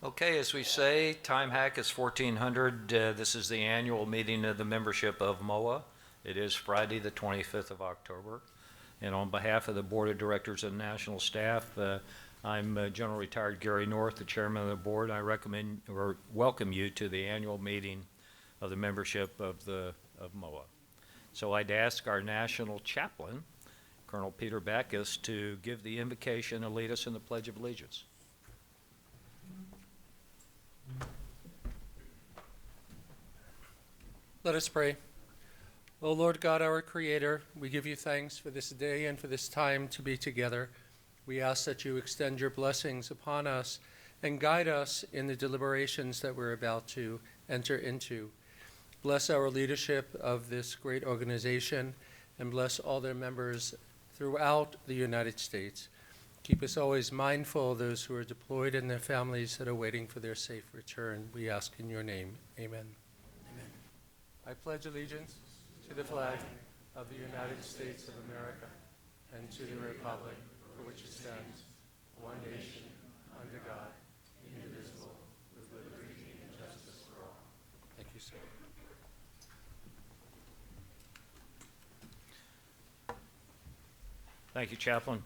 Okay, as we say, time hack is 1400. This is the annual meeting of the membership of MOA. It is Friday, the 25th of October. And on behalf of the Board of Directors and National Staff, I'm General Retired Gary North, the Chairman of the Board. I recommend or welcome you to the annual meeting of the membership of MOA. So I'd ask our National Chaplain, Colonel Peter Backus, to give the invocation and lead us in the Pledge of Allegiance. Let us pray. O Lord God, our Creator, we give you thanks for this day and for this time to be together. We ask that you extend your blessings upon us and guide us in the deliberations that we're about to enter into. Bless our leadership of this great organization and bless all their members throughout the United States. Keep us always mindful of those who are deployed and their families that are waiting for their safe return. We ask in your name. Amen. I pledge allegiance to the flag of the United States of America and to the republic for which it stands, one nation, under God, indivisible, with liberty and justice for all. Thank you, sir. Thank you, Chaplain.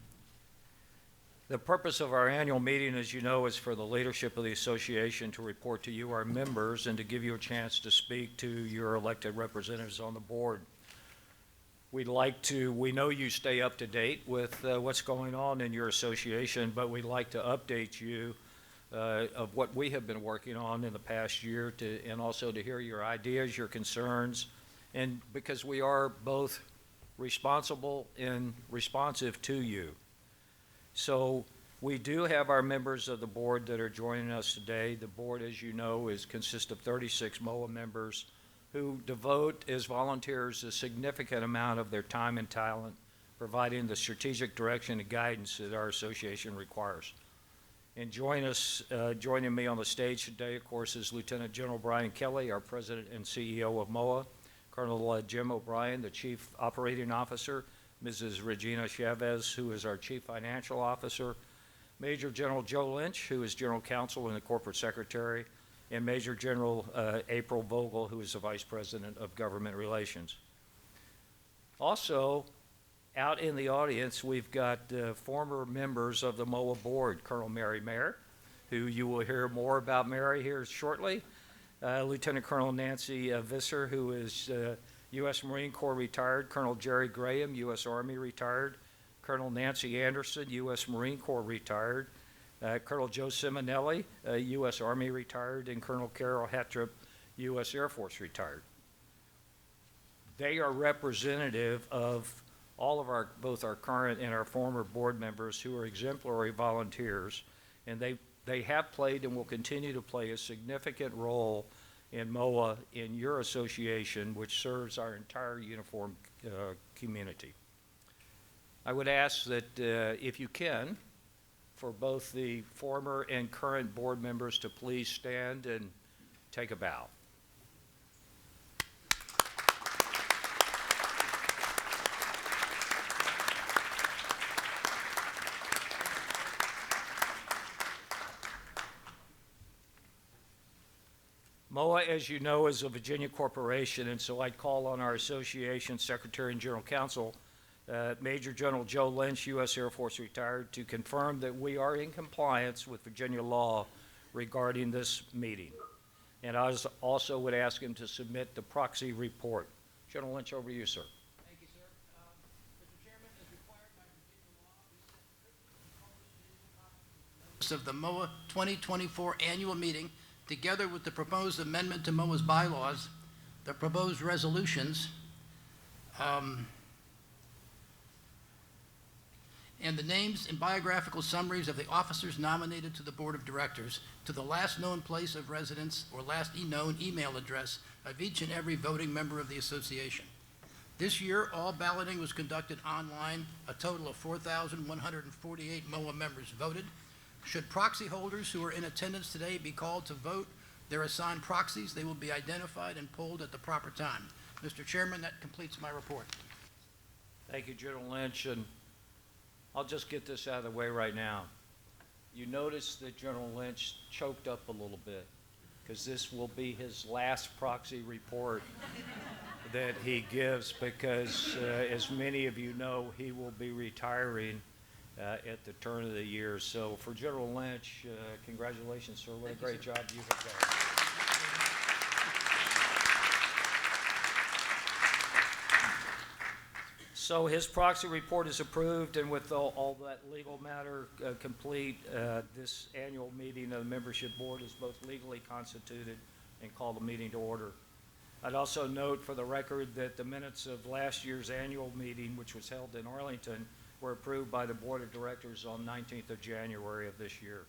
The purpose of our annual meeting, as you know, is for the leadership of the association to report to you, our members, and to give you a chance to speak to your elected representatives on the board. We know you stay up to date with what's going on in your association, but we'd like to update you of what we have been working on in the past year and also to hear your ideas, your concerns, and because we are both responsible and responsive to you. So we do have our members of the board that are joining us today. The board, as you know, consists of 36 MOA members who devote as volunteers a significant amount of their time and talent, providing the strategic direction and guidance that our association requires. And joining me on the stage today, of course, is Lieutenant General Brian Kelly, our President and CEO of MOA, Colonel Jim O'Brien, the Chief Operating Officer, Mrs. Regina Chavez, who is our Chief Financial Officer, Major General Joe Lynch, who is General Counsel and the Corporate Secretary, and Major General April Vogel, who is the Vice President of Government Relations. Also, out in the audience, we've got former members of the MOA board, Colonel Mary Mayer, who you will hear more about Mary here shortly, Lieutenant Colonel Nancy Visser, who is U.S. Marine Corps retired, Colonel Jerry Graham, U.S. Army retired, Colonel Nancy Anderson, U.S. Marine Corps retired, Colonel Joe Simonelli, U.S. Army retired, and Colonel Carol Hattrop, U.S. Air Force retired. They are representative of all of both our current and our former board members who are exemplary volunteers, and they have played and will continue to play a significant role in MOA in your association, which serves our entire uniformed community. I would ask that if you can, for both the former and current board members to please stand and take a bow. MOA, as you know, is a Virginia corporation, and so I'd call on our association Secretary and General Counsel, Major General Joe Lynch, U.S. Air Force retired, to confirm that we are in compliance with Virginia law regarding this meeting. And I also would ask him to submit the proxy report. General Lynch, over to you, sir. Thank you, sir. Mr. Chairman, as required by Virginia law, we sent of the MOA 2024 annual meeting, together with the proposed amendment to MOA's bylaws, the proposed resolutions, and the names and biographical summaries of the officers nominated to the Board of Directors to the last known place of residence or last known email address of each and every voting member of the association. This year, all balloting was conducted online. A total of 4,148 MOA members voted. Should proxy holders who are in attendance today be called to vote their assigned proxies, they will be identified and polled at the proper time. Mr. Chairman, that completes my report. Thank you, General Lynch, and I'll just get this out of the way right now. you notice that General Lynch choked up a little bit, because this will be his last proxy report that he gives, because as many of you know, he will be retiring at the turn of the year. So for General Lynch, congratulations, sir. What a great job you have done. So his proxy report is approved, and with all that legal matter complete, this annual meeting of the membership board is both legally constituted and call the meeting to order. I'd also note for the record that the minutes of last year's annual meeting, which was held in Arlington, were approved by the board of directors on 19th of January of this year.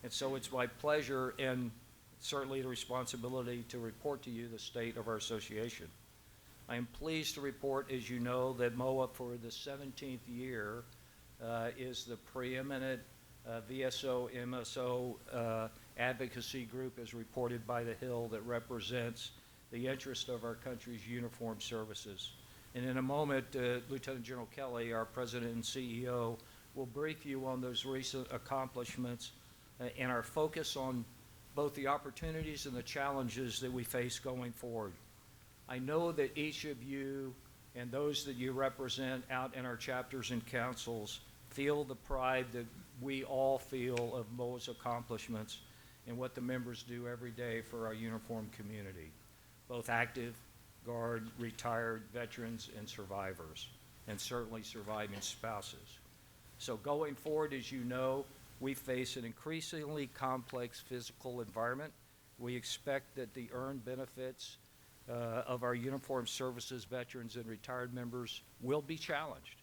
And so it's my pleasure and certainly the responsibility to report to you the state of our association. I am pleased to report, as you know, that MOA for the 17th year is the preeminent VSO, MSO advocacy group, as reported by The Hill, that represents the interest of our country's uniformed services. And in a moment, Lieutenant General Kelly, our President and CEO, will brief you on those recent accomplishments and our focus on both the opportunities and the challenges that we face going forward. I know that each of you and those that you represent out in our chapters and councils feel the pride that we all feel of MOA's accomplishments and what the members do every day for our uniformed community, both active, Guard, retired, veterans, and survivors, and certainly surviving spouses. So going forward, as you know, we face an increasingly complex physical environment. We expect that the earned benefits of our uniformed services, veterans, and retired members will be challenged.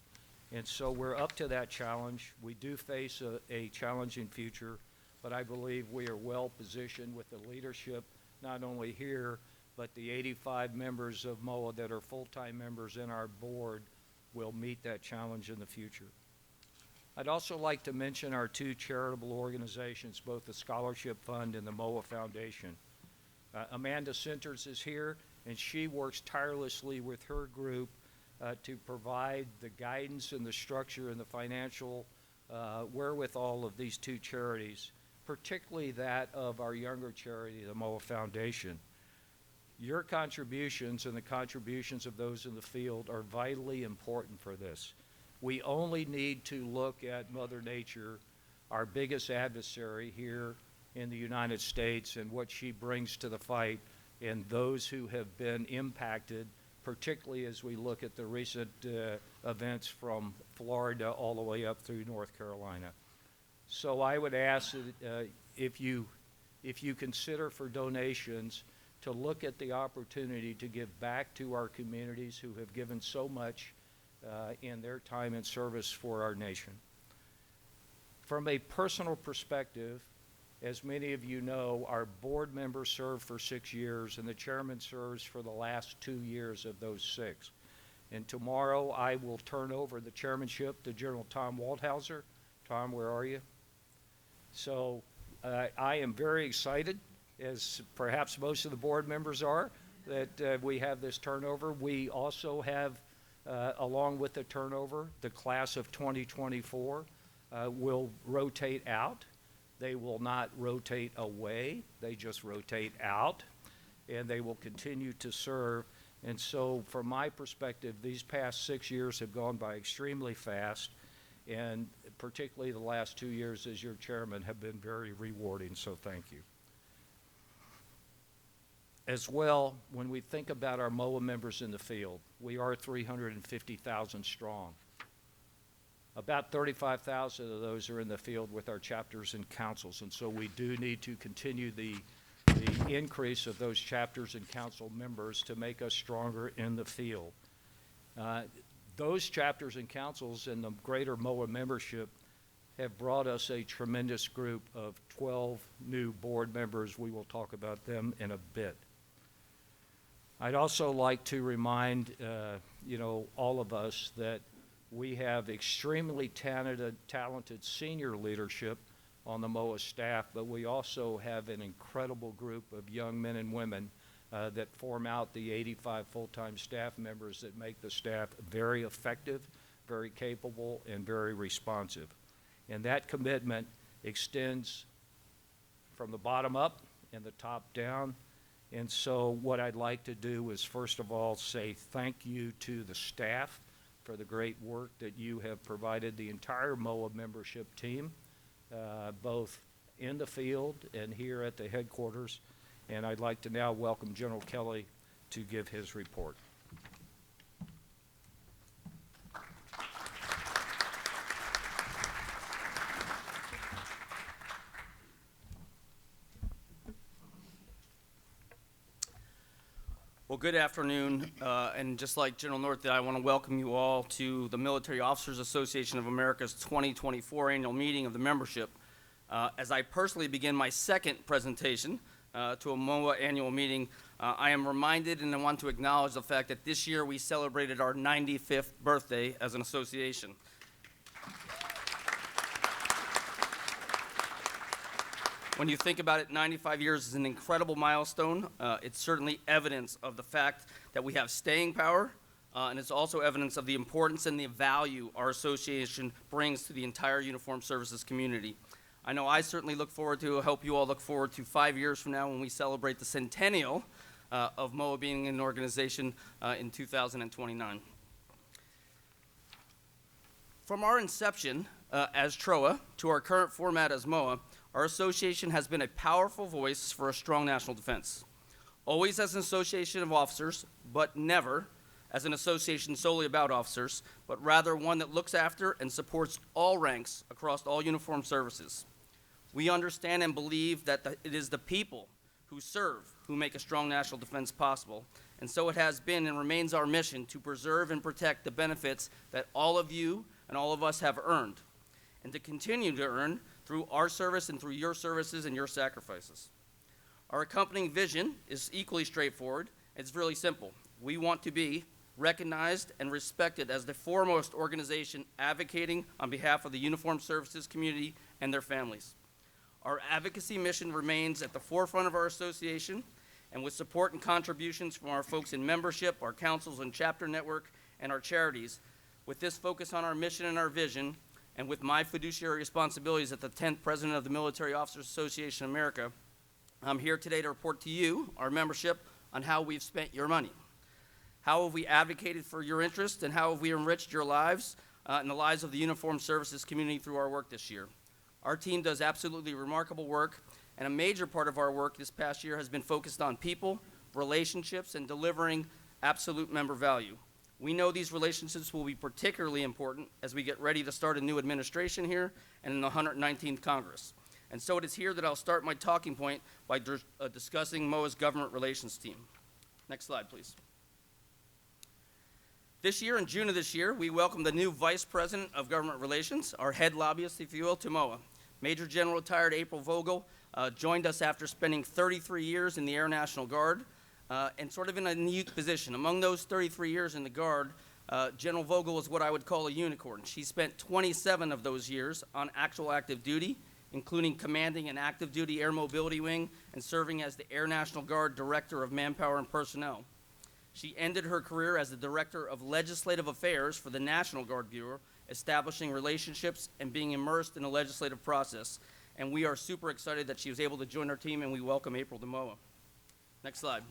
And so we're up to that challenge. We do face a challenging future, but I believe we are well positioned with the leadership, not only here, but the 85 members of MOA that are full-time members in our board will meet that challenge in the future. I'd also like to mention our two charitable organizations, both the Scholarship Fund and the MOA Foundation. Amanda Centers is here, and she works tirelessly with her group to provide the guidance and the structure and the financial wherewithal of these two charities, particularly that of our younger charity, the MOA Foundation. Your contributions and the contributions of those in the field are vitally important for this. We only need to look at Mother Nature, our biggest adversary here in the United States, and what she brings to the fight, and those who have been impacted, particularly as we look at the recent events from Florida all the way up through North Carolina. So I would ask that if you consider for donations, to look at the opportunity to give back to our communities who have given so much in their time and service for our nation. From a personal perspective, as many of you know, our board members served for 6 years, and the chairman serves for the last 2 years of those 6. And tomorrow I will turn over the chairmanship to General Tom Waldhauser. Tom, where are you? So I am very excited, as perhaps most of the board members are, that we have this turnover. We also have, along with the turnover, the class of 2024 will rotate out. They will not rotate away. They just rotate out, and they will continue to serve. And so from my perspective, these past 6 years have gone by extremely fast, and particularly the last 2 years as your chairman have been very rewarding, so thank you. As well, when we think about our MOA members in the field, we are 350,000 strong. About 35,000 of those are in the field with our chapters and councils, and so we do need to continue the increase of those chapters and council members to make us stronger in the field. Those chapters and councils and the greater MOA membership have brought us a tremendous group of 12 new board members. We will talk about them in a bit. I'd also like to remind all of us that we have extremely talented senior leadership on the MOA staff, but we also have an incredible group of young men and women that form out the 85 full-time staff members that make the staff very effective, very capable, and very responsive. And that commitment extends from the bottom up and the top down. And so what I'd like to do is, first of all, say thank you to the staff for the great work that you have provided the entire MOA membership team, both in the field and here at the headquarters. And I'd like to now welcome General Kelly to give his report. Well, good afternoon, and just like General North, I want to welcome you all to the Military Officers Association of America's 2024 annual meeting of the membership. As I personally begin my second presentation to a MOA annual meeting, I am reminded and I want to acknowledge the fact that this year we celebrated our 95th birthday as an association. When you think about it, 95 years is an incredible milestone. It's certainly evidence of the fact that we have staying power, and it's also evidence of the importance and the value our association brings to the entire uniformed services community. I know I certainly look forward to, I hope you all look forward to 5 years from now when we celebrate the centennial of MOA being an organization in 2029. From our inception as TROA to our current format as MOA, our association has been a powerful voice for a strong national defense. Always as an association of officers, but never as an association solely about officers, but rather one that looks after and supports all ranks across all uniformed services. We understand and believe that it is the people who serve who make a strong national defense possible, and so it has been and remains our mission to preserve and protect the benefits that all of you and all of us have earned, and to continue to earn through our service and through your services and your sacrifices. Our accompanying vision is equally straightforward. It's really simple. We want to be recognized and respected as the foremost organization advocating on behalf of the uniformed services community and their families. Our advocacy mission remains at the forefront of our association, and with support and contributions from our folks in membership, our councils and chapter network, and our charities, with this focus on our mission and our vision, and with my fiduciary responsibilities as the 10th President of the Military Officers Association of America, I'm here today to report to you, our membership, on how we've spent your money. How have we advocated for your interests, and how have we enriched your lives and the lives of the uniformed services community through our work this year. Our team does absolutely remarkable work, and a major part of our work this past year has been focused on people, relationships, and delivering absolute member value. We know these relationships will be particularly important as we get ready to start a new administration here and in the 119th Congress. And so it is here that I'll start my talking point by discussing MOA's government relations team. Next slide, please. This year, in June of this year, we welcomed the new Vice President of Government Relations, our head lobbyist, if you will, to MOA. Major General retired April Vogel joined us after spending 33 years in the Air National Guard, and sort of in a unique position. Among those 33 years in the Guard, General Vogel is what I would call a unicorn. She spent 27 of those years on actual active duty, including commanding an active duty air mobility wing and serving as the Air National Guard Director of Manpower and Personnel. She ended her career as the Director of Legislative Affairs for the National Guard Bureau, establishing relationships and being immersed in the legislative process. And we are super excited that she was able to join our team, and we welcome April to MOA. Next slide.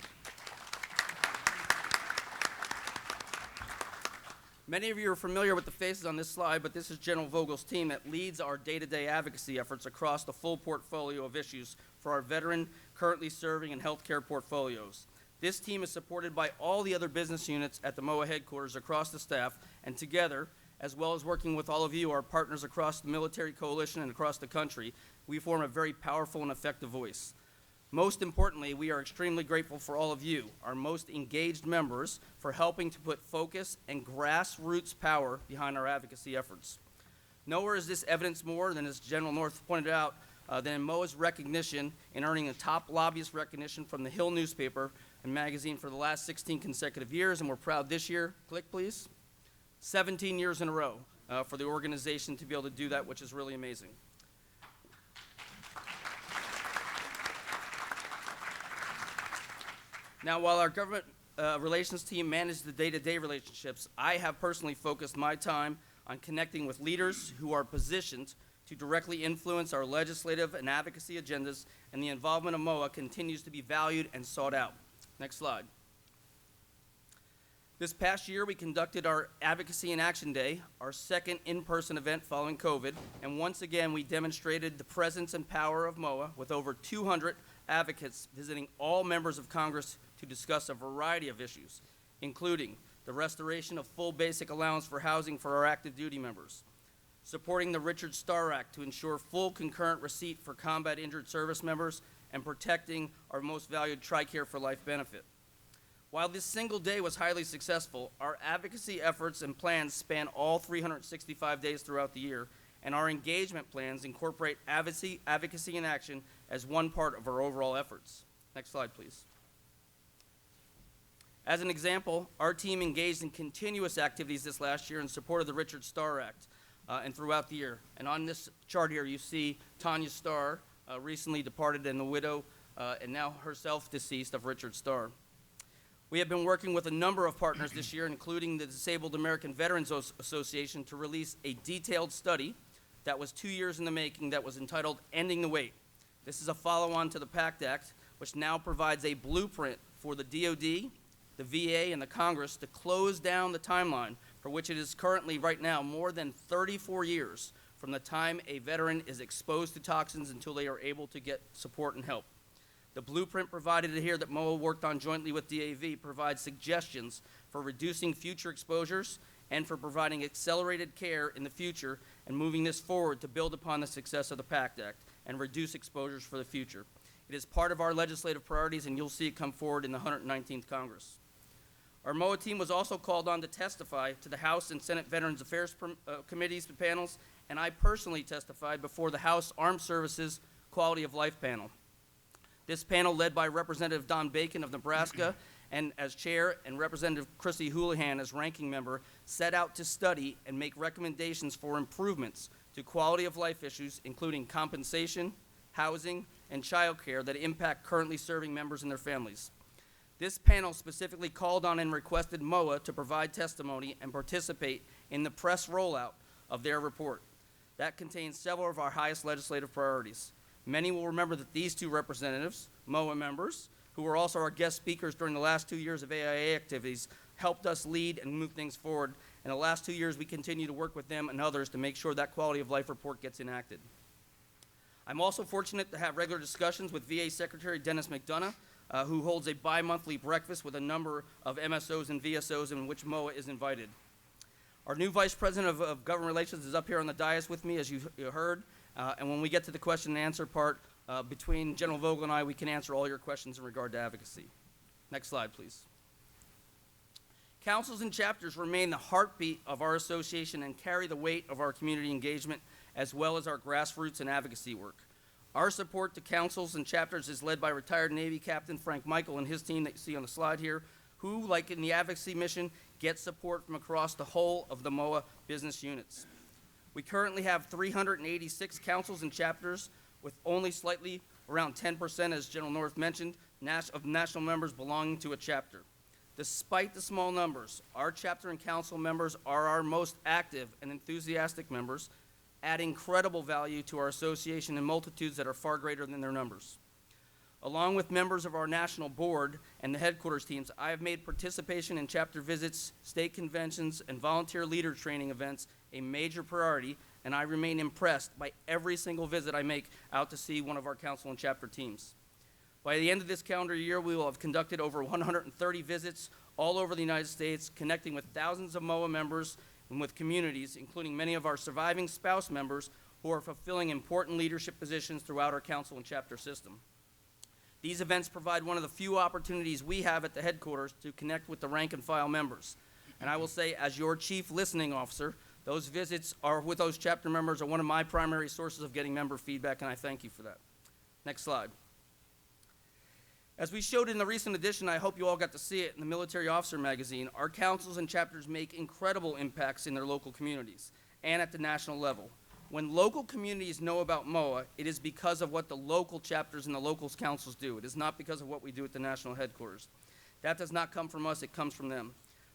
Many of you are familiar with the faces on this slide, but this is General Vogel's team that leads our day-to-day advocacy efforts across the full portfolio of issues for our veteran, currently serving, and healthcare portfolios. This team is supported by all the other business units at the MOA headquarters across the staff, and together, as well as working with all of you, our partners across the military coalition and across the country, we form a very powerful and effective voice. Most importantly, we are extremely grateful for all of you, our most engaged members, for helping to put focus and grassroots power behind our advocacy efforts. Nowhere is this evidence more than, as General North pointed out, than MOA's recognition in earning the top lobbyist recognition from the Hill newspaper and magazine for the last 16 consecutive years, and we're proud this year, click please, 17 years in a row for the organization to be able to do that, which is really amazing. Now, while our government relations team manages the day-to-day relationships, I have personally focused my time on connecting with leaders who are positioned to directly influence our legislative and advocacy agendas, and the involvement of MOA continues to be valued and sought out. Next slide. This past year, we conducted our Advocacy in Action Day, our second in-person event following COVID, and once again, we demonstrated the presence and power of MOA with over 200 advocates visiting all members of Congress to discuss a variety of issues, including the restoration of full basic allowance for housing for our active duty members, supporting the Richard Starr Act to ensure full concurrent receipt for combat injured service members, and protecting our most valued TRICARE for Life benefit. While this single day was highly successful, our advocacy efforts and plans span all 365 days throughout the year, and our engagement plans incorporate advocacy in action as one part of our overall efforts. Next slide, please. As an example, our team engaged in continuous activities this last year in support of the Richard Starr Act and throughout the year. And on this chart here, you see Tanya Starr, recently departed and the widow, and now herself deceased, of Richard Starr. We have been working with a number of partners this year, including the Disabled American Veterans Association, to release a detailed study that was 2 years in the making that was entitled Ending the Wait. This is a follow-on to the PACT Act, which now provides a blueprint for the DoD, the VA, and the Congress to close down the timeline for which it is currently right now more than 34 years from the time a veteran is exposed to toxins until they are able to get support and help. The blueprint provided here that MOA worked on jointly with DAV provides suggestions for reducing future exposures and for providing accelerated care in the future and moving this forward to build upon the success of the PACT Act and reduce exposures for the future. It is part of our legislative priorities, and you'll see it come forward in the 119th Congress. Our MOA team was also called on to testify to the House and Senate Veterans Affairs Committees panels, and I personally testified before the House Armed Services Quality of Life panel. This panel, led by Representative Don Bacon of Nebraska and as chair, and Representative Chrissy Houlihan as ranking member, set out to study and make recommendations for improvements to quality of life issues, including compensation, housing, and child care that impact currently serving members and their families. This panel specifically called on and requested MOA to provide testimony and participate in the press rollout of their report. That contains several of our highest legislative priorities. Many will remember that these two representatives, MOA members, who were also our guest speakers during the last 2 years of AIA activities, helped us lead and move things forward. In the last 2 years, we continue to work with them and others to make sure that quality of life report gets enacted. I'm also fortunate to have regular discussions with VA Secretary Dennis McDonough, who holds a bi-monthly breakfast with a number of MSOs and VSOs in which MOA is invited. Our new Vice President of Government Relations is up here on the dais with me, as you heard. And when we get to the question and answer part, between General Vogel and I, we can answer all your questions in regard to advocacy. Next slide, please. Councils and chapters remain the heartbeat of our association and carry the weight of our community engagement as well as our grassroots and advocacy work. Our support to councils and chapters is led by retired Navy Captain Frank Michael and his team that you see on the slide here, who, like in the advocacy mission, get support from across the whole of the MOA business units. We currently have 386 councils and chapters, with only slightly around 10%, as General North mentioned, of national members belonging to a chapter. Despite the small numbers, our chapter and council members are our most active and enthusiastic members, adding credible value to our association in multitudes that are far greater than their numbers. Along with members of our national board and the headquarters teams, I have made participation in chapter visits, state conventions, and volunteer leader training events a major priority, and I remain impressed by every single visit I make out to see one of our council and chapter teams. By the end of this calendar year, we will have conducted over 130 visits all over the United States, connecting with thousands of MOA members and with communities, including many of our surviving spouse members who are fulfilling important leadership positions throughout our council and chapter system. These events provide one of the few opportunities we have at the headquarters to connect with the rank and file members. And I will say, as your chief listening officer, those visits with those chapter members are one of my primary sources of getting member feedback, and I thank you for that. Next slide. As we showed in the recent edition, I hope you all got to see it in the Military Officer magazine, our councils and chapters make incredible impacts in their local communities and at the national level. When local communities know about MOA, it is because of what the local chapters and the local councils do. It is not because of what we do at the national headquarters. That does not come from us, it comes from them.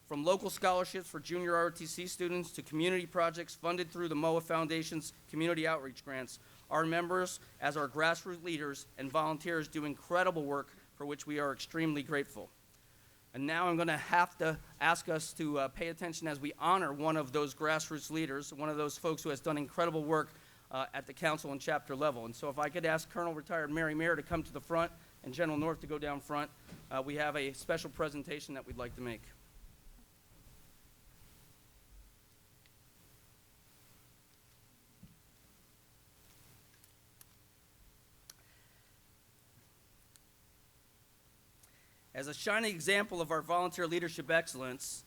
From local scholarships for junior ROTC students to community projects funded through the MOA Foundation's community outreach grants, our members, as our grassroots leaders and volunteers, do incredible work for which we are extremely grateful. And now I'm going to have to ask us to pay attention as we honor one of those grassroots leaders, one of those folks who has done incredible work at the council and chapter level. And so if I could ask Colonel Retired Mary Mayer to come to the front and General North to go down front, we have a special presentation that we'd like to make. As a shining example of our volunteer leadership excellence,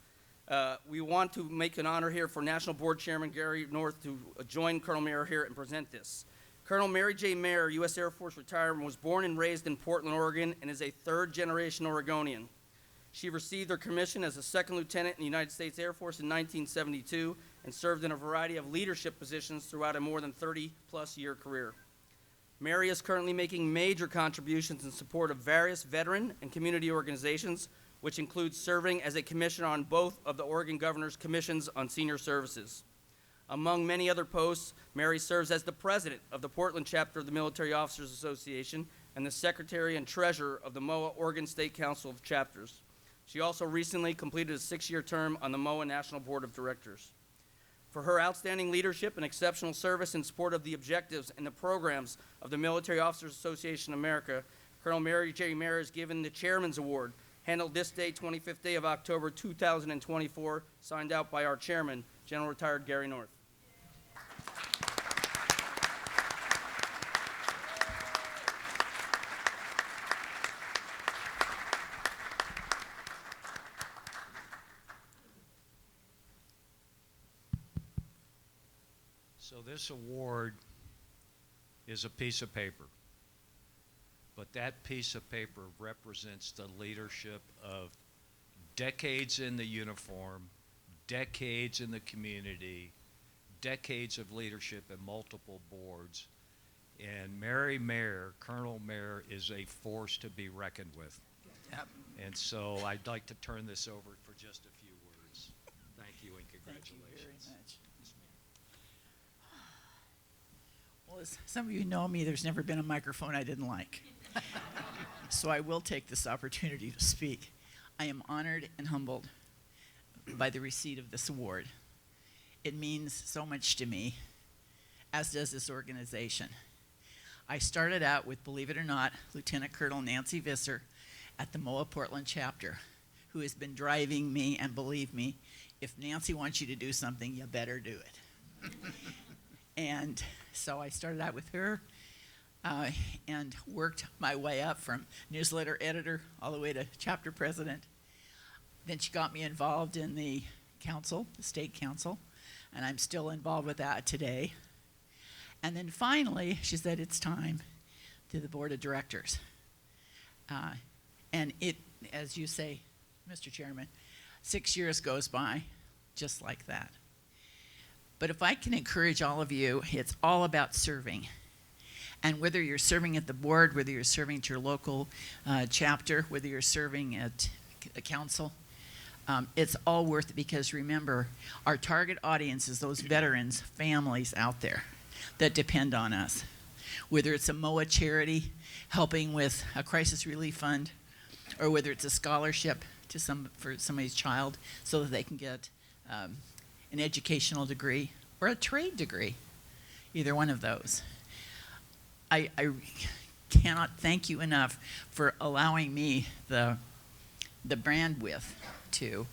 we want to make an honor here for National Board Chairman Gary North to join Colonel Mayer here and present this. Colonel Mary J. Mayer, U.S. Air Force retirement, was born and raised in Portland, Oregon, and is a third-generation Oregonian. She received her commission as a second lieutenant in the United States Air Force in 1972 and served in a variety of leadership positions throughout a more than 30-plus year career. Mary is currently making major contributions in support of various veteran and community organizations, which includes serving as a commissioner on both of the Oregon Governor's Commissions on Senior Services. Among many other posts, Mary serves as the president of the Portland chapter of the Military Officers Association and the secretary and treasurer of the MOA Oregon State Council of Chapters. She also recently completed a 6-year term on the MOA National Board of Directors. For her outstanding leadership and exceptional service in support of the objectives and the programs of the Military Officers Association of America, Colonel Mary J. Mayer is given the Chairman's Award, handled this day, 25th day of October 2024, signed out by our chairman, General Retired Gary North. So this award is a piece of paper, but that piece of paper represents the leadership of decades in the uniform, decades in the community, decades of leadership in multiple boards, and Mary Mayer, Colonel Mayer, is a force to be reckoned with. Yep. And so I'd like to turn this over for just a few words. Thank you and congratulations. Thank you very much. Well, as some of you know me, there's never been a microphone I didn't like. So I will take this opportunity to speak. I am honored and humbled by the receipt of this award. It means so much to me, as does this organization. I started out with, believe it or not, Lieutenant Colonel Nancy Visser at the MOA Portland chapter, who has been driving me, and believe me, if Nancy wants you to do something, you better do it. And so I started out with her and worked my way up from newsletter editor all the way to chapter president. Then she got me involved in the council, the state council, and I'm still involved with that today. And then finally, she said it's time to the board of directors. And it, as you say, Mr. Chairman, 6 years goes by just like that. But if I can encourage all of you, it's all about serving. And whether you're serving at the board, whether you're serving at your local chapter, whether you're serving at a council, it's all worth it, because remember, our target audience is those veterans, families out there that depend on us. Whether it's a MOA charity helping with a crisis relief fund, or whether it's a scholarship to for somebody's child so that they can get an educational degree or a trade degree, either one of those. I cannot thank you enough for allowing me the bandwidth to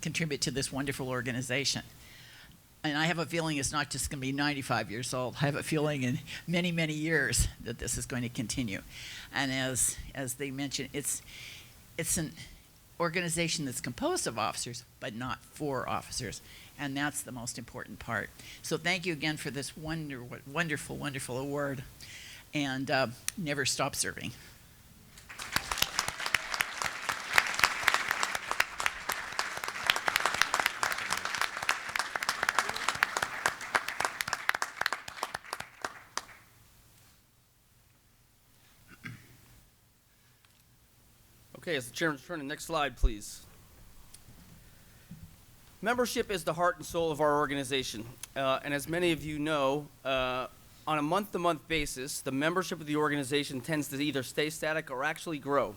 contribute to this wonderful organization. And I have a feeling it's not just going to be 95 years old. I have a feeling in many, many years that this is going to continue. And as they mentioned, it's an organization that's composed of officers, but not for officers. And that's the most important part. So thank you again for this wonderful, wonderful award. And never stop serving. Okay, as the chairman's turning, next slide, please. Membership is the heart and soul of our organization. And as many of you know, on a month-to-month basis, the membership of the organization tends to either stay static or actually grow.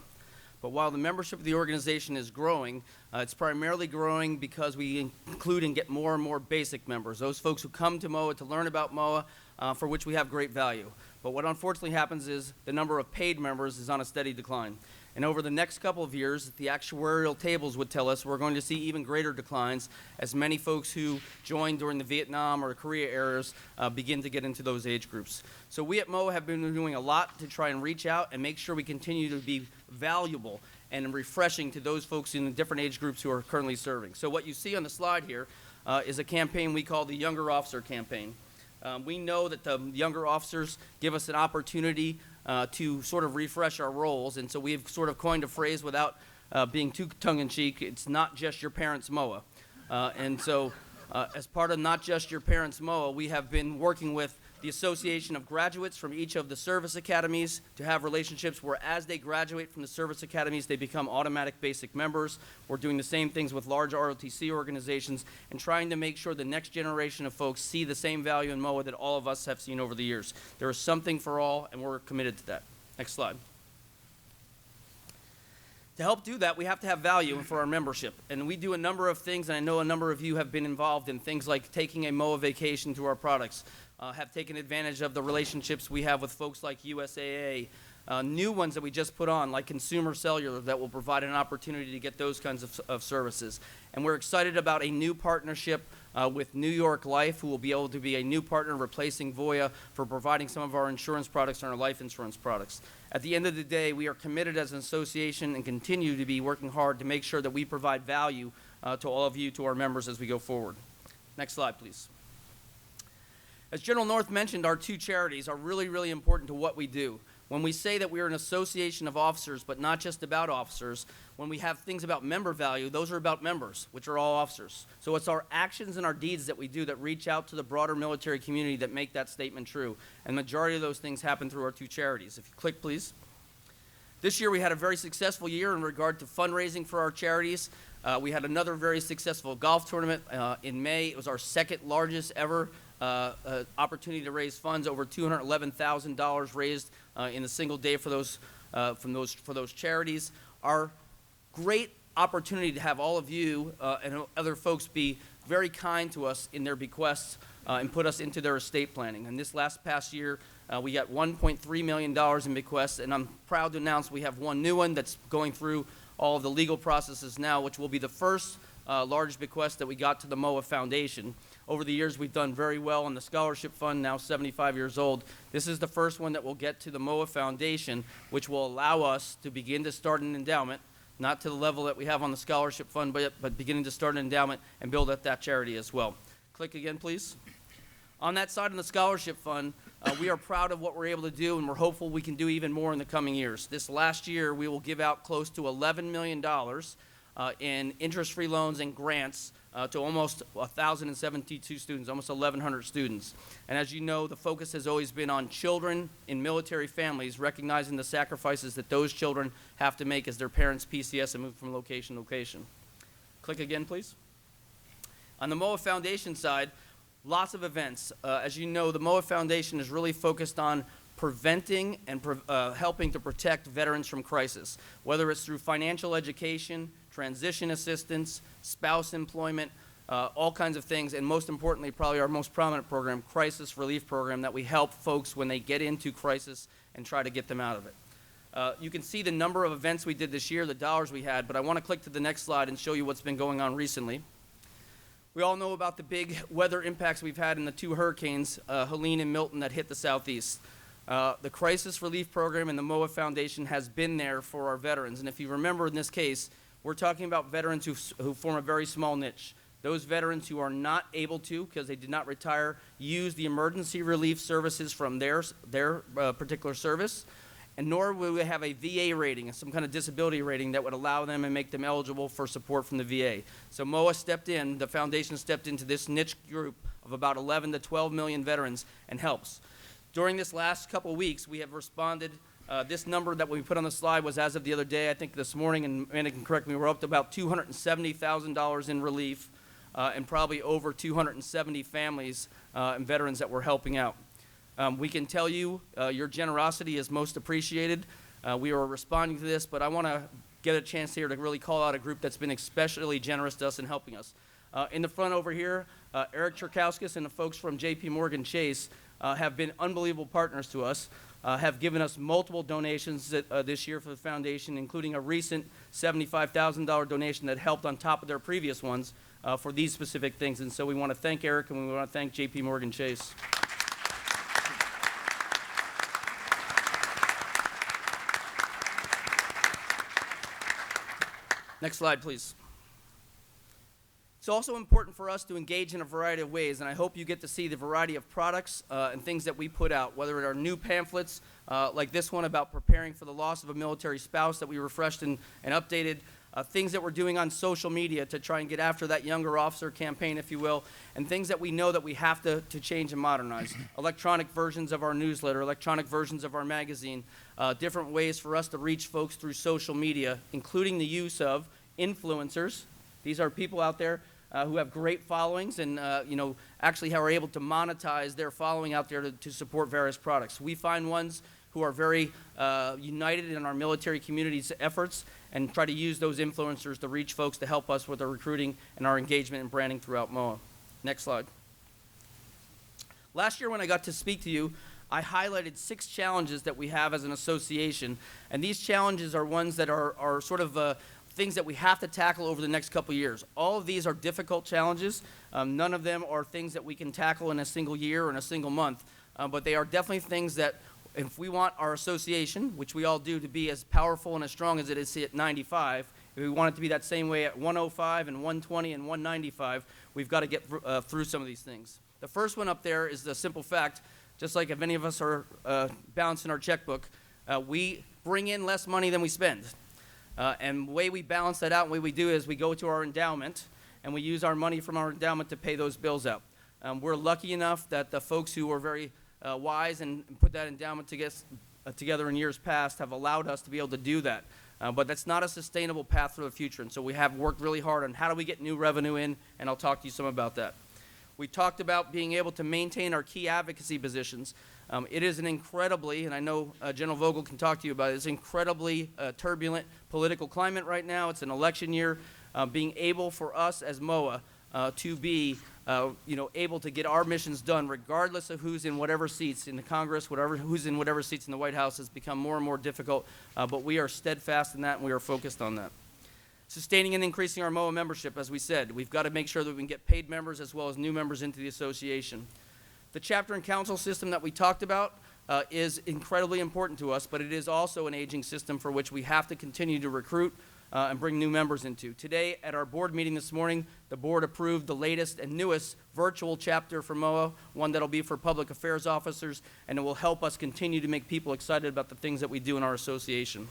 But while the membership of the organization is growing, it's primarily growing because we include and get more and more basic members, those folks who come to MOA to learn about MOA, for which we have great value. But what unfortunately happens is the number of paid members is on a steady decline. And over the next couple of years, the actuarial tables would tell us we're going to see even greater declines as many folks who joined during the Vietnam or Korea eras begin to get into those age groups. So we at MOA have been doing a lot to try and reach out and make sure we continue to be valuable and refreshing to those folks in the different age groups who are currently serving. So what you see on the slide here is a campaign we call the Younger Officer Campaign. We know that the younger officers give us an opportunity to sort of refresh our roles, and so we've sort of coined a phrase without being too tongue-in-cheek. It's not just your parents' MOA. And so as part of Not Just Your Parents' MOA, we have been working with the Association of Graduates from each of the service academies to have relationships where as they graduate from the service academies, they become automatic basic members. We're doing the same things with large ROTC organizations and trying to make sure the next generation of folks see the same value in MOA that all of us have seen over the years. There is something for all, and we're committed to that. Next slide. To help do that, we have to have value for our membership. And we do a number of things, and I know a number of you have been involved in things like taking a MOA vacation through our products, have taken advantage of the relationships we have with folks like USAA, new ones that we just put on, like Consumer Cellular, that will provide an opportunity to get those kinds of services. And we're excited about a new partnership with New York Life, who will be able to be a new partner replacing Voya for providing some of our insurance products and our life insurance products. At the end of the day, we are committed as an association and continue to be working hard to make sure that we provide value to all of you, to our members, as we go forward. Next slide, please. As General North mentioned, our two charities are really, really important to what we do. When we say that we are an association of officers, but not just about officers, when we have things about member value, those are about members, which are all officers. So it's our actions and our deeds that we do that reach out to the broader military community that make that statement true. And the majority of those things happen through our two charities. If you click, please. This year we had a very successful year in regard to fundraising for our charities. We had another very successful golf tournament in May. It was our second largest ever opportunity to raise funds, over $211,000 raised in a single day for those charities. Our great opportunity to have all of you and other folks be very kind to us in their bequests and put us into their estate planning. And this past year, we got $1.3 million in bequests, and I'm proud to announce we have one new one that's going through all of the legal processes now, which will be the first large bequest that we got to the MOA Foundation. Over the years, we've done very well on the scholarship fund, now 75 years old. This is the first one that will get to the MOA Foundation, which will allow us to begin to start an endowment, not to the level that we have on the scholarship fund, but beginning to start an endowment and build up that charity as well. Click again, please. On that side of the scholarship fund, we are proud of what we're able to do, and we're hopeful we can do even more in the coming years. This last year, we will give out close to $11 million in interest-free loans and grants to almost 1,072 students, almost 1,100 students. And as you know, the focus has always been on children in military families, recognizing the sacrifices that those children have to make as their parents PCS and move from location to location. Click again, please. On the MOA Foundation side, lots of events. As you know, the MOA Foundation is really focused on preventing and helping to protect veterans from crisis, whether it's through financial education, transition assistance, spouse employment, all kinds of things, and most importantly, probably our most prominent program, Crisis Relief Program, that we help folks when they get into crisis and try to get them out of it. You can see the number of events we did this year, the dollars we had, but I want to click to the next slide and show you what's been going on recently. We all know about the big weather impacts we've had in the two hurricanes, Helene and Milton, that hit the southeast. The Crisis Relief Program and the MOA Foundation has been there for our veterans, and if you remember in this case, we're talking about veterans who form a very small niche. Those veterans who are not able to, because they did not retire, use the emergency relief services from their particular service, and nor will we have a VA rating, some kind of disability rating that would allow them and make them eligible for support from the VA. So MOA stepped in, the foundation stepped into this niche group of about 11 to 12 million veterans and helps. During this last couple weeks, we have responded. This number that we put on the slide was as of the other day. I think this morning, and Amanda can correct me, we're up to about $270,000 in relief and probably over 270 families and veterans that we're helping out. We can tell you your generosity is most appreciated. We are responding to this, but I want to get a chance here to really call out a group that's been especially generous to us in helping us. In the front over here, Eric Cherkauskas and the folks from J.P. Morgan Chase have been unbelievable partners to us, have given us multiple donations this year for the foundation, including a recent $75,000 donation that helped on top of their previous ones for these specific things. And so we want to thank Eric and we want to thank J.P. Morgan Chase. Next slide, please. It's also important for us to engage in a variety of ways, and I hope you get to see the variety of products and things that we put out, whether it are new pamphlets like this one about preparing for the loss of a military spouse that we refreshed and updated, things that we're doing on social media to try and get after that younger officer campaign, if you will, and things that we know that we have to change and modernize. Electronic versions of our newsletter, electronic versions of our magazine, different ways for us to reach folks through social media, including the use of influencers. These are people out there who have great followings and actually are able to monetize their following out there to support various products. We find ones who are very united in our military community's efforts and try to use those influencers to reach folks to help us with our recruiting and our engagement and branding throughout MOA. Next slide. Last year when I got to speak to you, I highlighted 6 challenges that we have as an association, and these challenges are ones that are sort of things that we have to tackle over the next couple of years. All of these are difficult challenges. None of them are things that we can tackle in a single year or in a single month, but they are definitely things that if we want our association, which we all do, to be as powerful and as strong as it is at 95, if we want it to be that same way at 105 and 120 and 195, we've got to get through some of these things. The first one up there is the simple fact, just like if any of us are balancing our checkbook, we bring in less money than we spend. And the way we balance that out, and the way we do is we go to our endowment, and we use our money from our endowment to pay those bills out. We're lucky enough that the folks who are very wise and put that endowment together in years past have allowed us to be able to do that. But that's not a sustainable path for the future, and so we have worked really hard on how do we get new revenue in, and I'll talk to you some about that. We talked about being able to maintain our key advocacy positions. It is an incredibly, and I know General Vogel can talk to you about it, it's an incredibly turbulent political climate right now. It's an election year. Being able for us as MOA to be able to get our missions done regardless of who's in whatever seats in the Congress, who's in whatever seats in the White House has become more and more difficult, but we are steadfast in that and we are focused on that. Sustaining and increasing our MOA membership, as we said. We've got to make sure that we can get paid members as well as new members into the association. The chapter and council system that we talked about is incredibly important to us, but it is also an aging system for which we have to continue to recruit and bring new members into. Today, at our board meeting this morning, the board approved the latest and newest virtual chapter for MOA, one that will be for public affairs officers, and it will help us continue to make people excited about the things that we do in our association.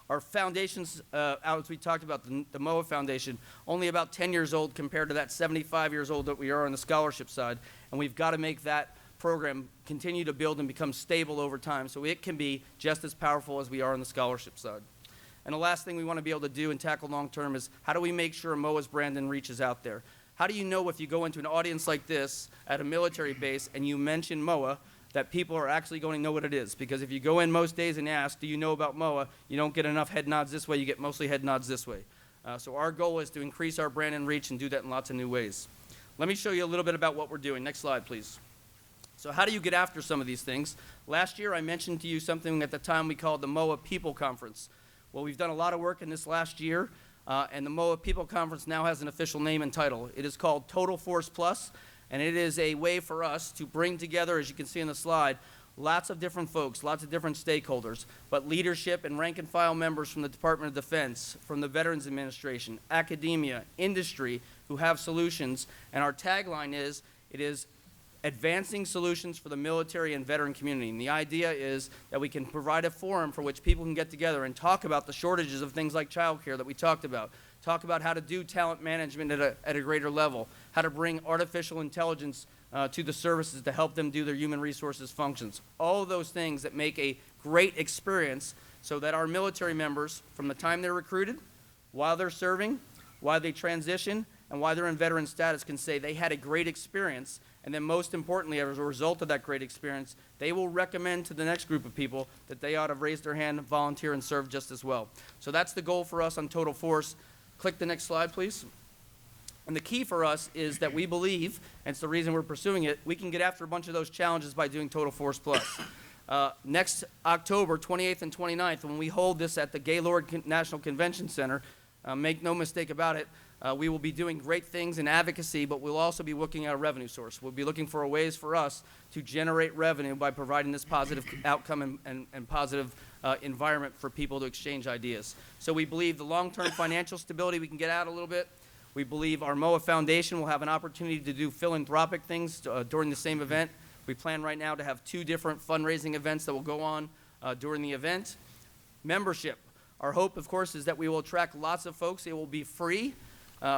Our foundations, as we talked about, the MOA Foundation, only about 10 years old compared to that 75 years old that we are on the scholarship side, and we've got to make that program continue to build and become stable over time so it can be just as powerful as we are on the scholarship side. And the last thing we want to be able to do and tackle long term is how do we make sure MOA's brand and reach is out there? How do you know if you go into an audience like this at a military base and you mention MOA that people are actually going to know what it is? Because if you go in most days and ask, do you know about MOA, you don't get enough head nods this way, you get mostly head nods this way. So our goal is to increase our brand and reach and do that in lots of new ways. Let me show you a little bit about what we're doing. Next slide, please. So how do you get after some of these things? Last year I mentioned to you something at the time we called the MOA People Conference. Well, we've done a lot of work in this last year, and the MOA People Conference now has an official name and title. It is called Total Force Plus, and it is a way for us to bring together, as you can see on the slide, lots of different folks, lots of different stakeholders, but leadership and rank and file members from the Department of Defense, from the Veterans Administration, academia, industry, who have solutions, and our tagline is, it is advancing solutions for the military and veteran community. And the idea is that we can provide a forum for which people can get together and talk about the shortages of things like childcare that we talked about, talk about how to do talent management at a greater level, how to bring artificial intelligence to the services to help them do their human resources functions. All of those things that make a great experience so that our military members, from the time they're recruited, while they're serving, while they transition, and why they're in veteran status can say they had a great experience, and then most importantly, as a result of that great experience, they will recommend to the next group of people that they ought to raise their hand, volunteer, and serve just as well. So that's the goal for us on Total Force. Click the next slide, please. And the key for us is that we believe, and it's the reason we're pursuing it, we can get after a bunch of those challenges by doing Total Force Plus. Next October 28th and 29th, when we hold this at the Gaylord National Convention Center, make no mistake about it, we will be doing great things in advocacy, but we'll also be looking at a revenue source. We'll be looking for ways for us to generate revenue by providing this positive outcome and positive environment for people to exchange ideas. So we believe the long-term financial stability we can get out a little bit. We believe our MOA Foundation will have an opportunity to do philanthropic things during the same event. We plan right now to have 2 different fundraising events that will go on during the event. Membership. Our hope, of course, is that we will attract lots of folks. It will be free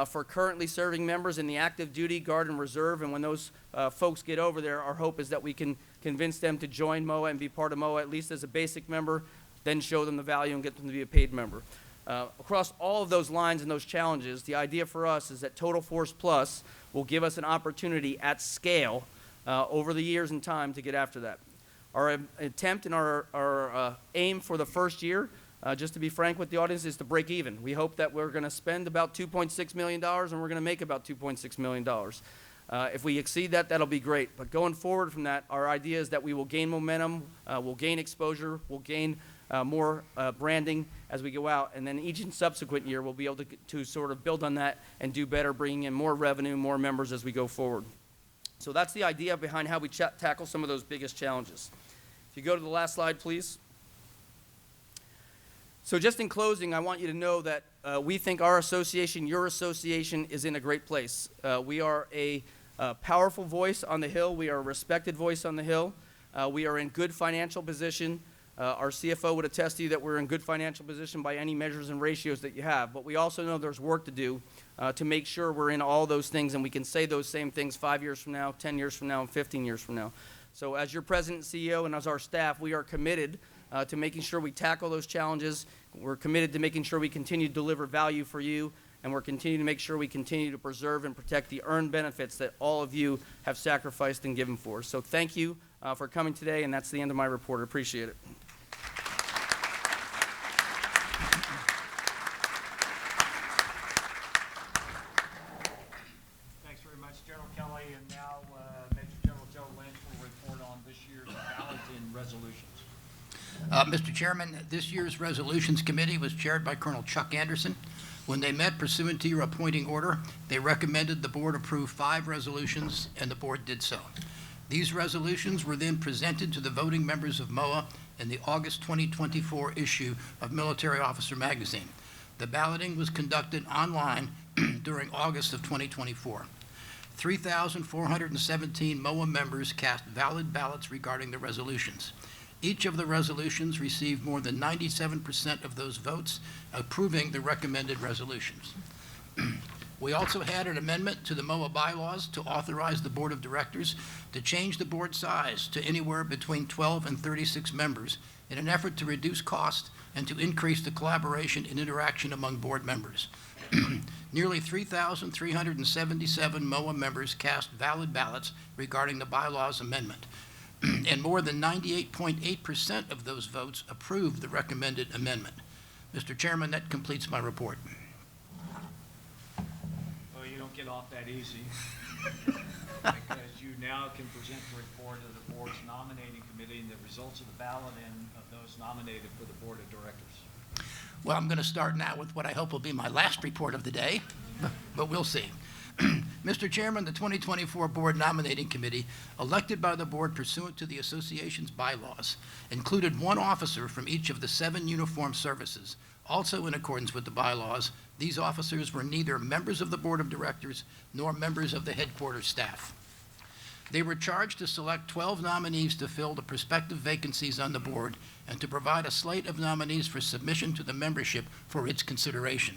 for currently serving members in the active duty, guard, and reserve. And when those folks get over there, our hope is that we can convince them to join MOA and be part of MOA, at least as a basic member, then show them the value and get them to be a paid member. Across all of those lines and those challenges, the idea for us is that Total Force Plus will give us an opportunity at scale over the years and time to get after that. Our attempt and our aim for the first year, just to be frank with the audience, is to break even. We hope that we're going to spend about $2.6 million and we're going to make about $2.6 million. If we exceed that, that'll be great. But going forward from that, our idea is that we will gain momentum, we'll gain exposure, we'll gain more branding as we go out, and then each and subsequent year we'll be able to sort of build on that and do better, bringing in more revenue, more members as we go forward. So that's the idea behind how we tackle some of those biggest challenges. If you go to the last slide, please. So just in closing, I want you to know that we think our association, your association, is in a great place. We are a powerful voice on the Hill. We are a respected voice on the Hill. We are in good financial position. Our CFO would attest to you that we're in good financial position by any measures and ratios that you have. But we also know there's work to do to make sure we're in all those things and we can say those same things 5 years from now, 10 years from now, and 15 years from now. So as your president and CEO and as our staff, we are committed to making sure we tackle those challenges. We're committed to making sure we continue to deliver value for you, and we're continuing to make sure we continue to preserve and protect the earned benefits that all of you have sacrificed and given for. So thank you for coming today, and that's the end of my report. I appreciate it. Thanks very much, General Kelly. And now Major General Joe Lynch will report on this year's ballot and resolutions. Mr. Chairman, this year's Resolutions Committee was chaired by Colonel Chuck Anderson. When they met pursuant to your appointing order, they recommended the board approve 5 resolutions, and the board did so. These resolutions were then presented to the voting members of MOA in the August 2024 issue of Military Officer Magazine. The balloting was conducted online during August of 2024. 3,417 MOA members cast valid ballots regarding the resolutions. Each of the resolutions received more than 97% of those votes approving the recommended resolutions. We also had an amendment to the MOA bylaws to authorize the board of directors to change the board size to anywhere between 12 and 36 members in an effort to reduce cost and to increase the collaboration and interaction among board members. Nearly 3,377 MOA members cast valid ballots regarding the bylaws amendment, and more than 98.8% of those votes approved the recommended amendment. Mr. Chairman, that completes my report. Well, you don't get off that easy, because you now can present the report of the board's nominating committee and the results of the ballot and of those nominated for the board of directors. Well, I'm going to start now with what I hope will be my last report of the day, but we'll see. Mr. Chairman, the 2024 Board Nominating Committee, elected by the board pursuant to the association's bylaws, included 1 officer from each of the 7 uniformed services. Also in accordance with the bylaws, these officers were neither members of the board of directors nor members of the headquarters staff. They were charged to select 12 nominees to fill the prospective vacancies on the board and to provide a slate of nominees for submission to the membership for its consideration.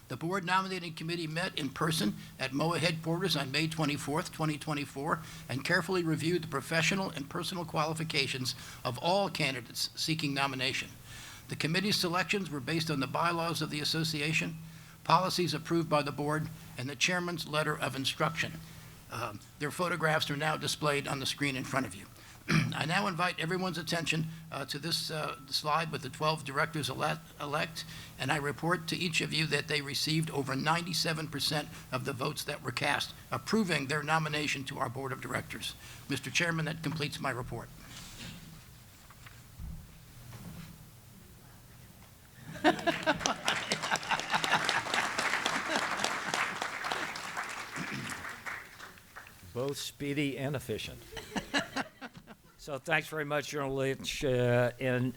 The Board Nominating Committee met in person at MOA headquarters on May 24th, 2024, and carefully reviewed the professional and personal qualifications of all candidates seeking nomination. The committee's selections were based on the bylaws of the association, policies approved by the board, and the chairman's letter of instruction. Their photographs are now displayed on the screen in front of you. I now invite everyone's attention to this slide with the 12 directors elect, and I report to each of you that they received over 97% of the votes that were cast, approving their nomination to our board of directors. Mr. Chairman, that completes my report. Both speedy and efficient. So thanks very much, General Lynch. And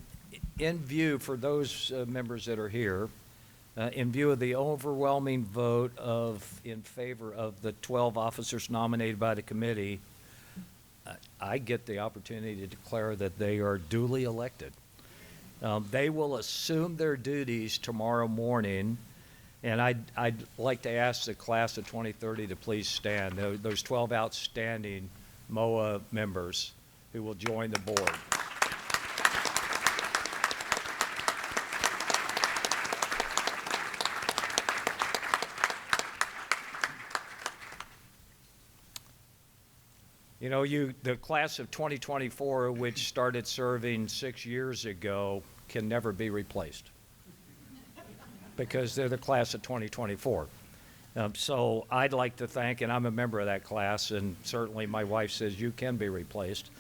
in view, for those members that are here, in view of the overwhelming vote in favor of the 12 officers nominated by the committee, I get the opportunity to declare that they are duly elected. They will assume their duties tomorrow morning, and I'd like to ask the class of 2030 to please stand. Those 12 outstanding MOA members who will join the board. You know, the class of 2024, which started serving 6 years ago, can never be replaced because they're the class of 2024. So I'd like to thank, and I'm a member of that class, and certainly my wife says you can be replaced.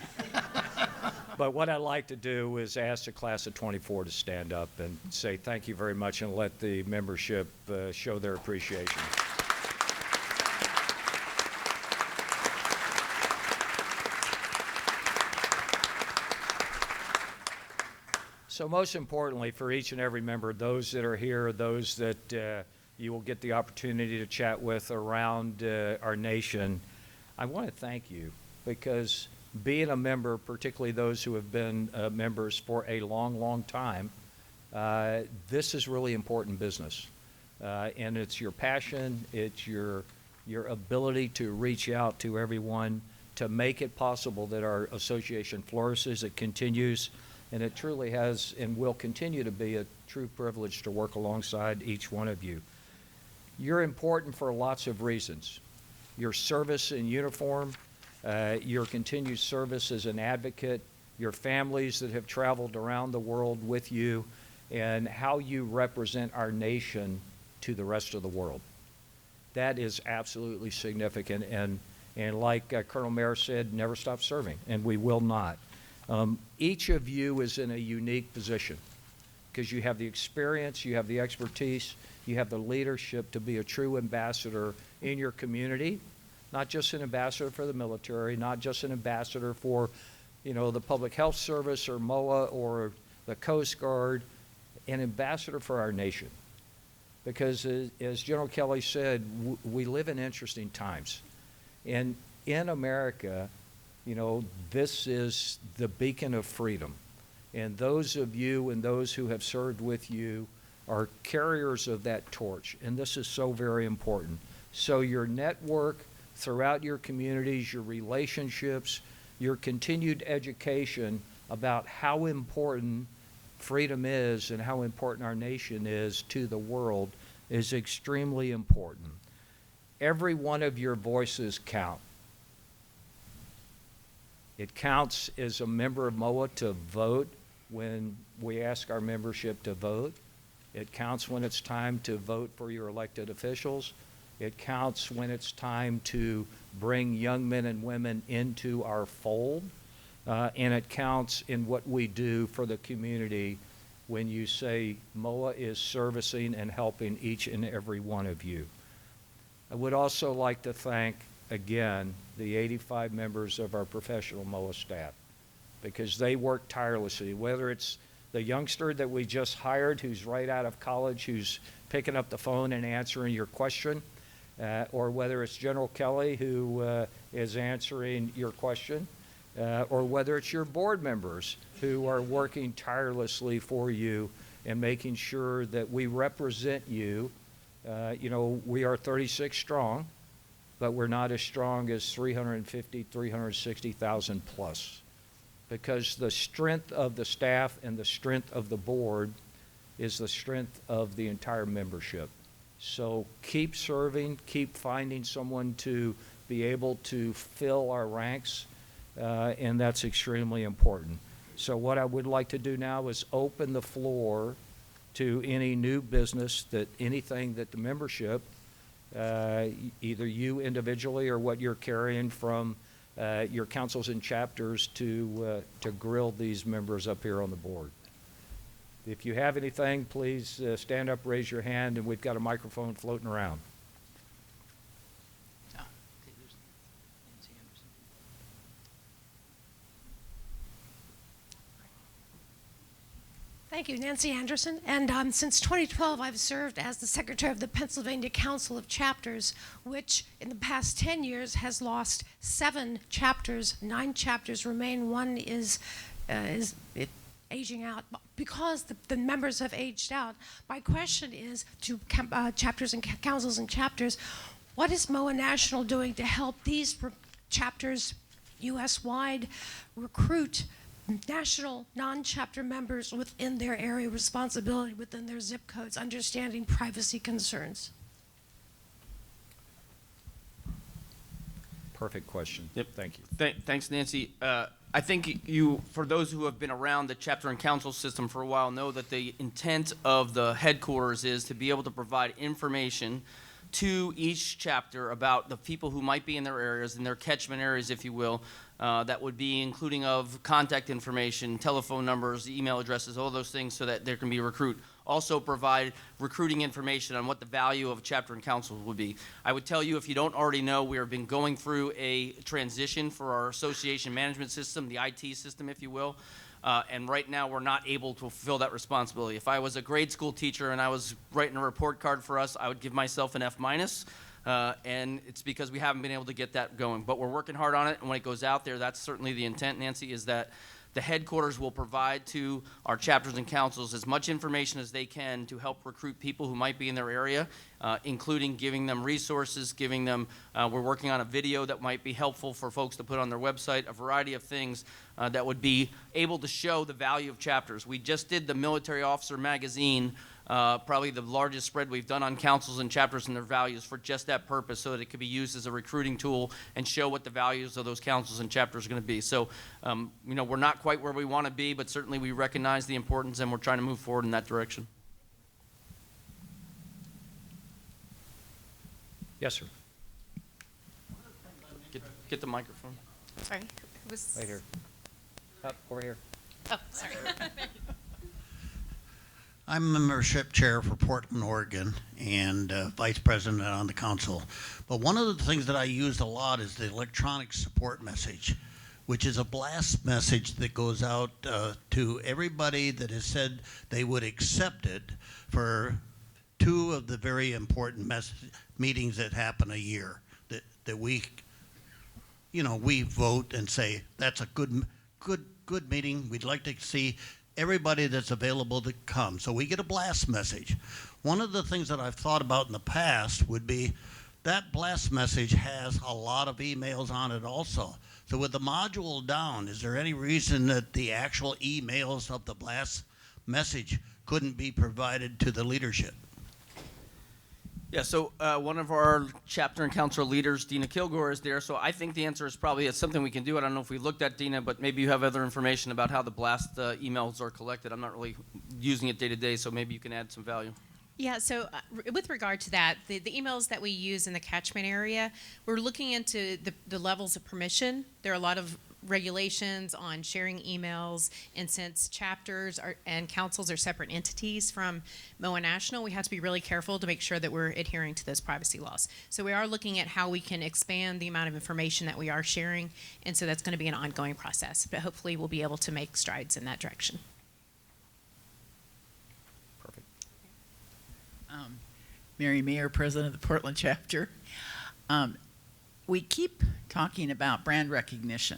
But what I'd like to do is ask the class of 24 to stand up and say thank you very much and let the membership show their appreciation. So most importantly, for each and every member, those that are here, those that you will get the opportunity to chat with around our nation, I want to thank you, because being a member, particularly those who have been members for a long, long time, this is really important business. And it's your passion, it's your ability to reach out to everyone to make it possible that our association flourishes, it continues, and it truly has and will continue to be a true privilege to work alongside each one of you. You're important for lots of reasons. Your service in uniform, your continued service as an advocate, your families that have traveled around the world with you, and how you represent our nation to the rest of the world. That is absolutely significant, and like Colonel Mayer said, never stop serving, and we will not. Each of you is in a unique position because you have the experience, you have the expertise, you have the leadership to be a true ambassador in your community, not just an ambassador for the military, not just an ambassador for, the Public Health Service or MOA or the Coast Guard, an ambassador for our nation. Because as General Kelly said, we live in interesting times. And in America, this is the beacon of freedom. And those of you and those who have served with you are carriers of that torch. And this is so very important. So your network throughout your communities, your relationships, your continued education about how important freedom is and how important our nation is to the world is extremely important. Every one of your voices count. It counts as a member of MOA to vote when we ask our membership to vote. It counts when it's time to vote for your elected officials. It counts when it's time to bring young men and women into our fold. And it counts in what we do for the community when you say MOA is servicing and helping each and every one of you. I would also like to thank, again, the 85 members of our professional MOA staff, because they work tirelessly, whether it's the youngster that we just hired who's right out of college, who's picking up the phone and answering your question, or whether it's General Kelly who is answering your question, or whether it's your board members who are working tirelessly for you and making sure that we represent you. We are 36 strong, but we're not as strong as 350, 360,000 plus, because the strength of the staff and the strength of the board is the strength of the entire membership. So keep serving, keep finding someone to be able to fill our ranks, and that's extremely important. So what I would like to do now is open the floor to any new business, anything that the membership, either you individually or what you're carrying from your councils and chapters to grill these members up here on the board. If you have anything, please stand up, raise your hand, and we've got a microphone floating around. Thank you, Nancy Anderson. And since 2012, I've served as the secretary of the Pennsylvania Council of Chapters, which in the past 10 years has lost 7 chapters. 9 chapters remain. One is aging out because the members have aged out. My question is to chapters and councils and chapters, what is MOA National doing to help these chapters U.S.-wide recruit national non-chapter members within their area of responsibility, within their zip codes, understanding privacy concerns? Perfect question. Yep. Thank you. Thanks, Nancy. I think for those who have been around the chapter and council system for a while, know that the intent of the headquarters is to be able to provide information to each chapter about the people who might be in their areas, in their catchment areas, if you will. That would be including of contact information, telephone numbers, email addresses, all those things, so that there can be a recruit. Also provide recruiting information on what the value of a chapter and council would be. I would tell you, if you don't already know, we have been going through a transition for our association management system, the IT system, if you will. And right now, we're not able to fulfill that responsibility. If I was a grade school teacher and I was writing a report card for us, I would give myself an F-. And it's because we haven't been able to get that going. But we're working hard on it, and when it goes out there, that's certainly the intent, Nancy, is that the headquarters will provide to our chapters and councils as much information as they can to help recruit people who might be in their area, including giving them resources, giving them, we're working on a video that might be helpful for folks to put on their website, a variety of things that would be able to show the value of chapters. We just did the Military Officer Magazine, probably the largest spread we've done on councils and chapters and their values for just that purpose, so that it could be used as a recruiting tool and show what the values of those councils and chapters are going to be. So, we're not quite where we want to be, but certainly we recognize the importance, and we're trying to move forward in that direction. Yes, sir. Get the microphone. Sorry, it was Right here. Up, over here. Oh, sorry. I'm membership chair for Portland, Oregon, and vice president on the council. But one of the things that I used a lot is the electronic support message, which is a blast message that goes out to everybody that has said they would accept it for 2 of the very important meetings that happen a year, that we vote and say that's a good meeting. We'd like to see everybody that's available to come. So we get a blast message. One of the things that I've thought about in the past would be that blast message has a lot of emails on it also. So with the module down, is there any reason that the actual emails of the blast message couldn't be provided to the leadership? Yeah, so one of our chapter and council leaders, Dina Kilgore, is there. So I think the answer is probably it's something we can do. I don't know if we looked at Dina, but maybe you have other information about how the blast emails are collected. I'm not really using it day to day, so maybe you can add some value. Yeah, so with regard to that, the emails that we use in the catchment area, we're looking into the levels of permission. There are a lot of regulations on sharing emails, and since chapters and councils are separate entities from MOA National, we have to be really careful to make sure that we're adhering to those privacy laws. So we are looking at how we can expand the amount of information that we are sharing, and so that's going to be an ongoing process, but hopefully we'll be able to make strides in that direction. Perfect. Mary Mayer, president of the Portland chapter. We keep talking about brand recognition,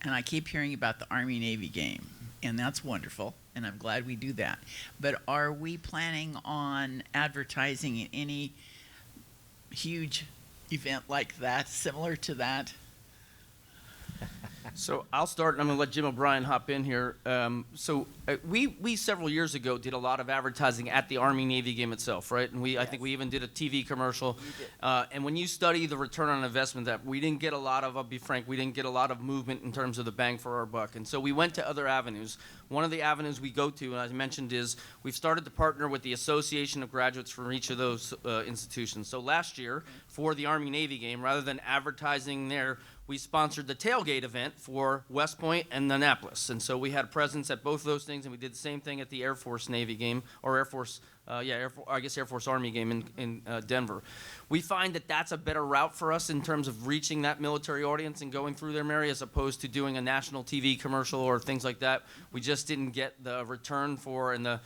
and I keep hearing about the Army-Navy game, and that's wonderful, and I'm glad we do that. But are we planning on advertising in any huge event like that, similar to that? So I'll start, and I'm going to let Jim O'Brien hop in here. We several years ago did a lot of advertising at the Army-Navy game itself, right? And I think we even did a TV commercial. And when you study the return on investment, that we didn't get a lot of, I'll be frank, we didn't get a lot of movement in terms of the bang for our buck. And so we went to other avenues. One of the avenues we go to, and as I mentioned, is we've started to partner with the Association of Graduates from each of those institutions. So last year, for the Army-Navy game, rather than advertising there, we sponsored the tailgate event for West Point and Annapolis. And so we had presence at both of those things, and we did the same thing at the Air Force Navy game, or Air Force Army game in Denver. We find that that's a better route for us in terms of reaching that military audience and going through their Mary, as opposed to doing a national TV commercial or things like that. We just didn't get the return for, and the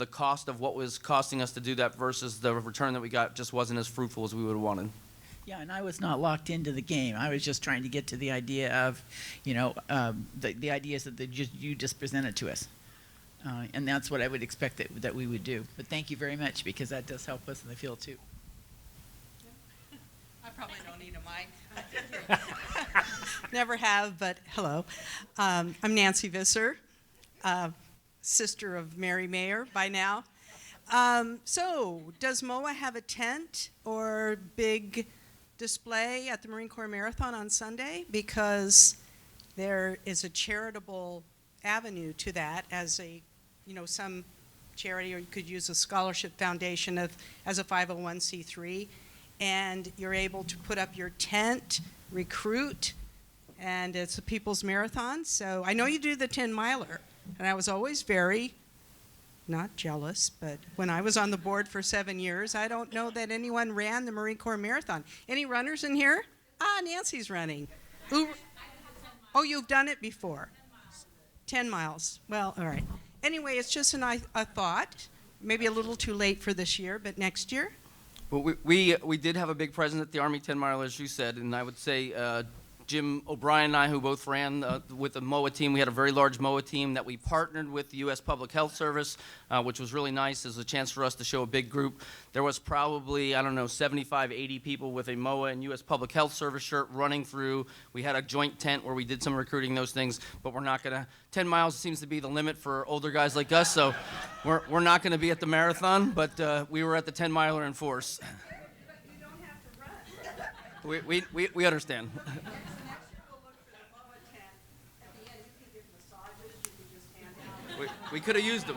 cost of what was costing us to do that versus the return that we got just wasn't as fruitful as we would have wanted. Yeah, and I was not locked into the game. I was just trying to get to the idea of, the ideas that you just presented to us. And that's what I would expect that we would do. But thank you very much, because that does help us in the field too. I probably don't need a mic. Never have, but hello. I'm Nancy Visser, sister of Mary Mayer by now. So, does MOA have a tent or big display at the Marine Corps Marathon on Sunday? Because there is a charitable avenue to that, as some charity, or you could use a scholarship foundation as a 501c3, and you're able to put up your tent, recruit, and it's a people's marathon. So I know you do the 10-miler, and I was always very, not jealous, but when I was on the board for 7 years, I don't know that anyone ran the Marine Corps Marathon. Any runners in here? Nancy's running. Oh, you've done it before. 10 miles. Well, all right. Anyway, it's just a thought. Maybe a little too late for this year, but next year? Well, we did have a big presence at the Army 10 Mile, as you said, and I would say Jim O'Brien and I, who both ran with the MOA team, we had a very large MOA team that we partnered with the U.S. Public Health Service, which was really nice. It was a chance for us to show a big group. There was probably, 75, 80 people with a MOA and U.S. Public Health Service shirt running through. We had a joint tent where we did some recruiting, those things, but we're not going to. 10 miles seems to be the limit for older guys like us, so we're not going to be at the marathon, but we were at the 10-miler in force. But you don't have to run. We understand. We could have used them.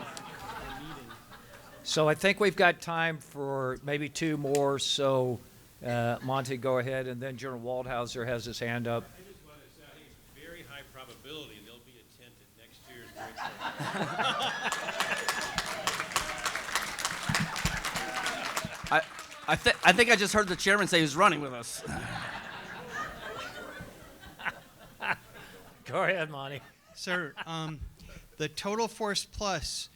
So I think we've got time for maybe two more. So, Monty, go ahead, and then General Waldhauser has his hand up. I just want to say, I think it's very high probability there'll be a tent at next year's break. I think I just heard the chairman say he's running with us. Go ahead, Monty. Sir, the Total Force Plus,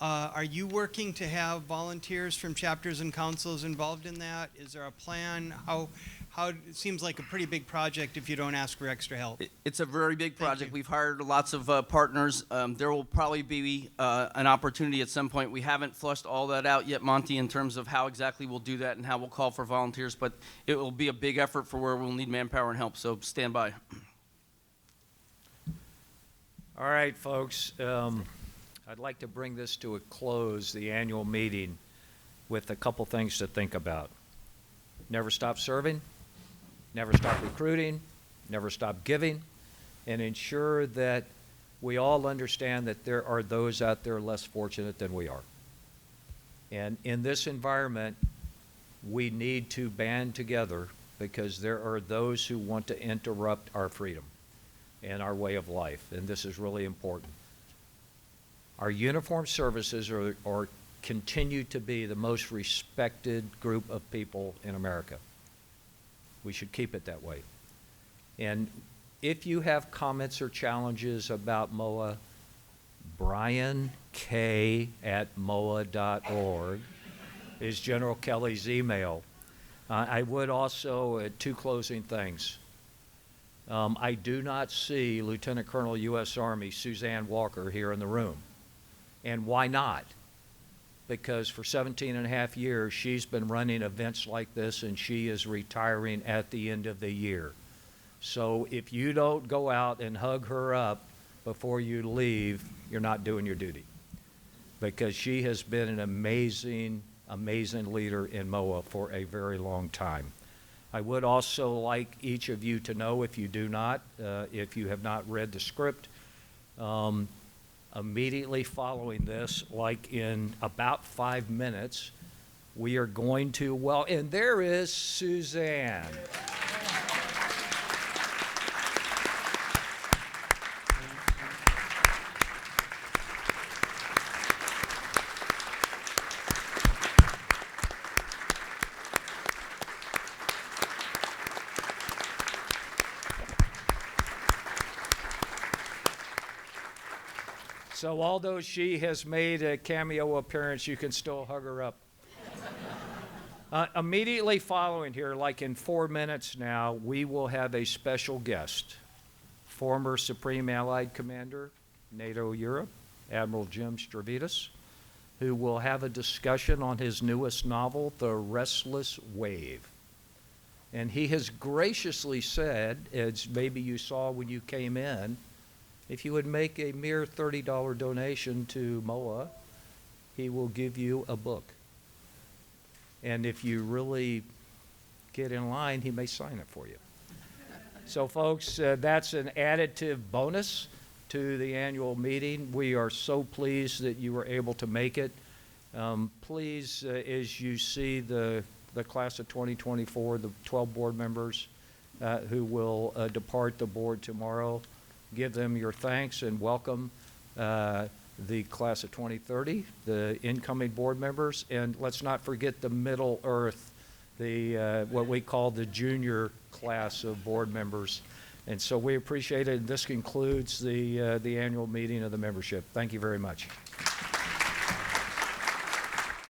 are you working to have volunteers from chapters and councils involved in that? Is there a plan? How it seems like a pretty big project if you don't ask for extra help. It's a very big project. We've hired lots of partners. There will probably be an opportunity at some point. We haven't flushed all that out yet, Monty, in terms of how exactly we'll do that and how we'll call for volunteers, but it will be a big effort for where we'll need manpower and help, so stand by. All right, folks. I'd like to bring this to a close, the annual meeting, with a couple things to think about. Never stop serving, never stop recruiting, never stop giving, and ensure that we all understand that there are those out there less fortunate than we are. And in this environment, we need to band together because there are those who want to interrupt our freedom and our way of life, and this is really important. Our uniformed services are continue to be the most respected group of people in America. We should keep it that way. And if you have comments or challenges about MOA, briank@moa.org is General Kelly's email. I would also, two closing things. I do not see Lieutenant Colonel U.S. Army Suzanne Walker here in the room. And why not? Because for 17 and a half years, she's been running events like this, and she is retiring at the end of the year. So if you don't go out and hug her up before you leave, you're not doing your duty. Because she has been an amazing, amazing leader in MOA for a very long time. I would also like each of you to know, if you do not, if you have not read the script, immediately following this, like in about 5 minutes, we are going to, well, and there is Suzanne. So although she has made a cameo appearance, you can still hug her up. Immediately following here, like in 4 minutes now, we will have a special guest, former Supreme Allied Commander, NATO Europe, Admiral Jim Stavridis, who will have a discussion on his newest novel, The Restless Wave. And he has graciously said, as maybe you saw when you came in, if you would make a mere $30 donation to MOA, he will give you a book. And if you really get in line, he may sign it for you. So folks, that's an additive bonus to the annual meeting. We are so pleased that you were able to make it. Please, as you see the class of 2024, the 12 board members who will depart the board tomorrow, give them your thanks and welcome the class of 2030, the incoming board members, and let's not forget the Middle Earth, the what we call the junior class of board members. And so we appreciate it. This concludes the annual meeting of the membership. Thank you very much.